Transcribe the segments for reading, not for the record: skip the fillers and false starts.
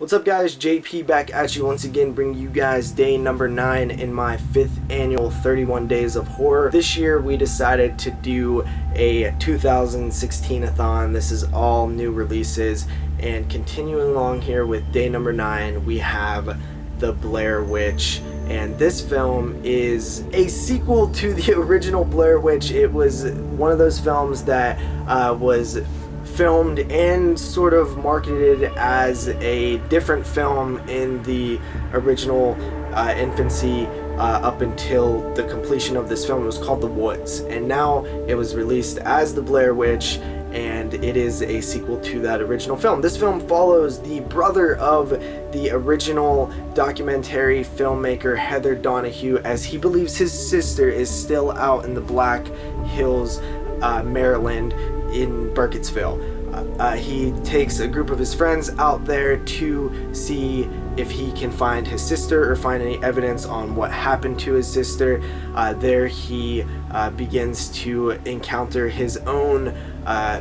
What's up guys, JP back at you once again, bringing you guys day number 9 in my 5th annual 31 Days of Horror. This year we decided to do a 2016-a-thon. This is all new releases, and continuing along here with day number 9 we have The Blair Witch. And this film is a sequel to the original Blair Witch. It was one of those films that was filmed and sort of marketed as a different film in the original infancy up until the completion of this film. It was called The Woods, and now it was released as The Blair Witch, and it is a sequel to that original film. This film follows the brother of the original documentary filmmaker Heather Donahue, as he believes his sister is still out in the Black Hills, Maryland, in Burkittsville. He takes a group of his friends out there to see if he can find his sister or find any evidence on what happened to his sister. There he begins to encounter his own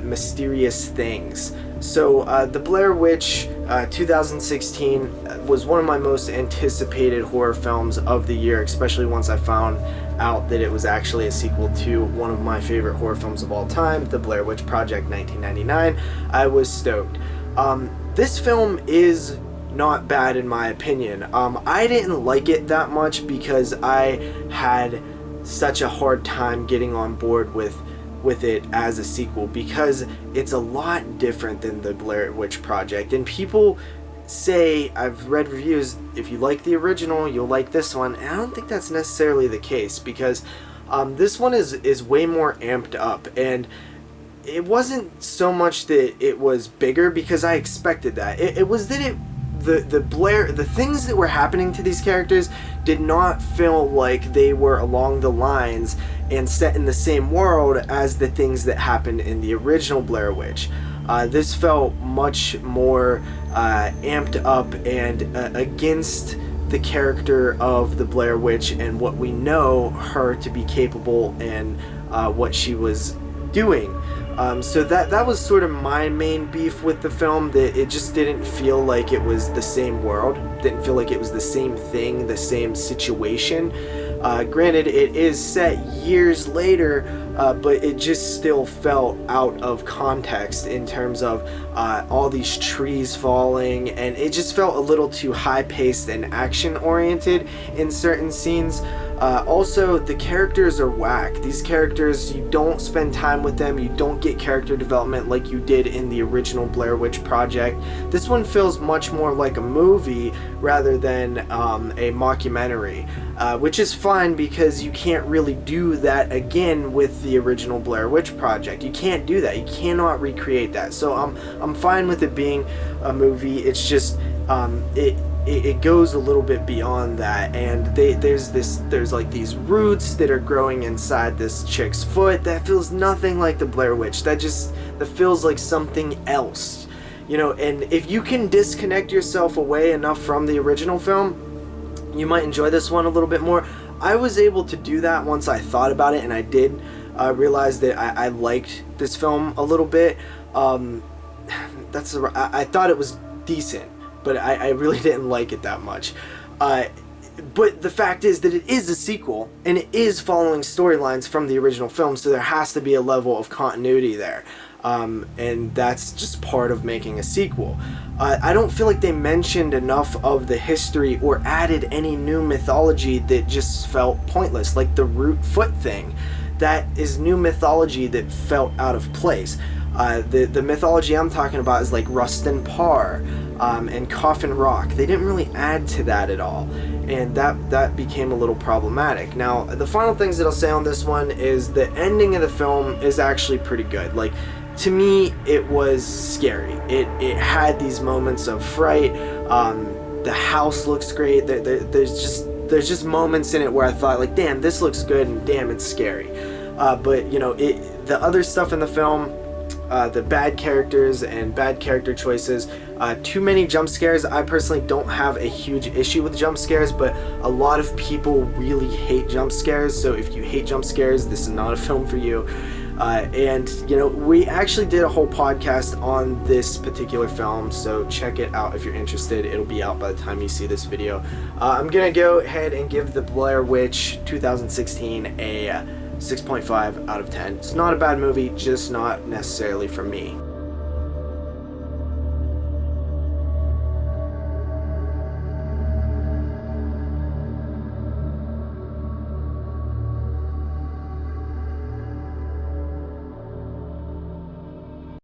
mysterious things. So The Blair Witch 2016 was one of my most anticipated horror films of the year, especially once I found out that it was actually a sequel to one of my favorite horror films of all time, The Blair Witch Project 1999. I was stoked. This film is not bad in my opinion. I didn't like it that much because I had such a hard time getting on board with it as a sequel, because it's a lot different than The Blair Witch Project. And people say, I've read reviews, if you like the original you'll like this one, and I don't think that's necessarily the case, because this one is way more amped up. And it wasn't so much that it was bigger, because I expected that. It was that the things that were happening to these characters did not feel like they were along the lines and set in the same world as the things that happened in the original Blair Witch. This felt much more amped up and against the character of the Blair Witch and what we know her to be capable and what she was doing. So that was sort of my main beef with the film, that it just didn't feel like it was the same world, didn't feel like it was the same thing, the same situation. Granted, it is set years later, but it just still felt out of context in terms of all these trees falling, and it just felt a little too high-paced and action-oriented in certain scenes. Also, the characters are whack. These characters, you don't spend time with them, you don't get character development like you did in the original Blair Witch Project. This one feels much more like a movie rather than a mockumentary, which is fine because you can't really do that again with the original Blair Witch Project. You can't do that. You cannot recreate that. So I'm fine with it being a movie. It's just it goes a little bit beyond that, and there's like these roots that are growing inside this chick's foot that feels nothing like the Blair Witch. That feels like something else, you know. And if you can disconnect yourself away enough from the original film, you might enjoy this one a little bit more. I was able to do that once I thought about it, and I did realize that I liked this film a little bit. I thought it was decent, but I really didn't like it that much. But the fact is that it is a sequel, and it is following storylines from the original film, so there has to be a level of continuity there. And that's just part of making a sequel. I don't feel like they mentioned enough of the history or added any new mythology that just felt pointless, like the root foot thing. That is new mythology that felt out of place. The mythology I'm talking about is like Rustin Parr and Coffin Rock. They didn't really add to that at all, and that became a little problematic. Now, the final things that I'll say on this one is the ending of the film is actually pretty good. Like, to me, it was scary. It had these moments of fright. The house looks great. There's just moments in it where I thought, like, damn, this looks good, and damn, it's scary. But you know, the other stuff in the film, the bad characters and bad character choices, too many jump scares. I personally don't have a huge issue with jump scares, but a lot of people really hate jump scares, so if you hate jump scares, this is not a film for you. And you know, we actually did a whole podcast on this particular film, so check it out if you're interested. It'll be out by the time you see this video. I'm gonna go ahead and give the Blair Witch 2016 a 6.5 out of 10. It's not a bad movie, just not necessarily for me.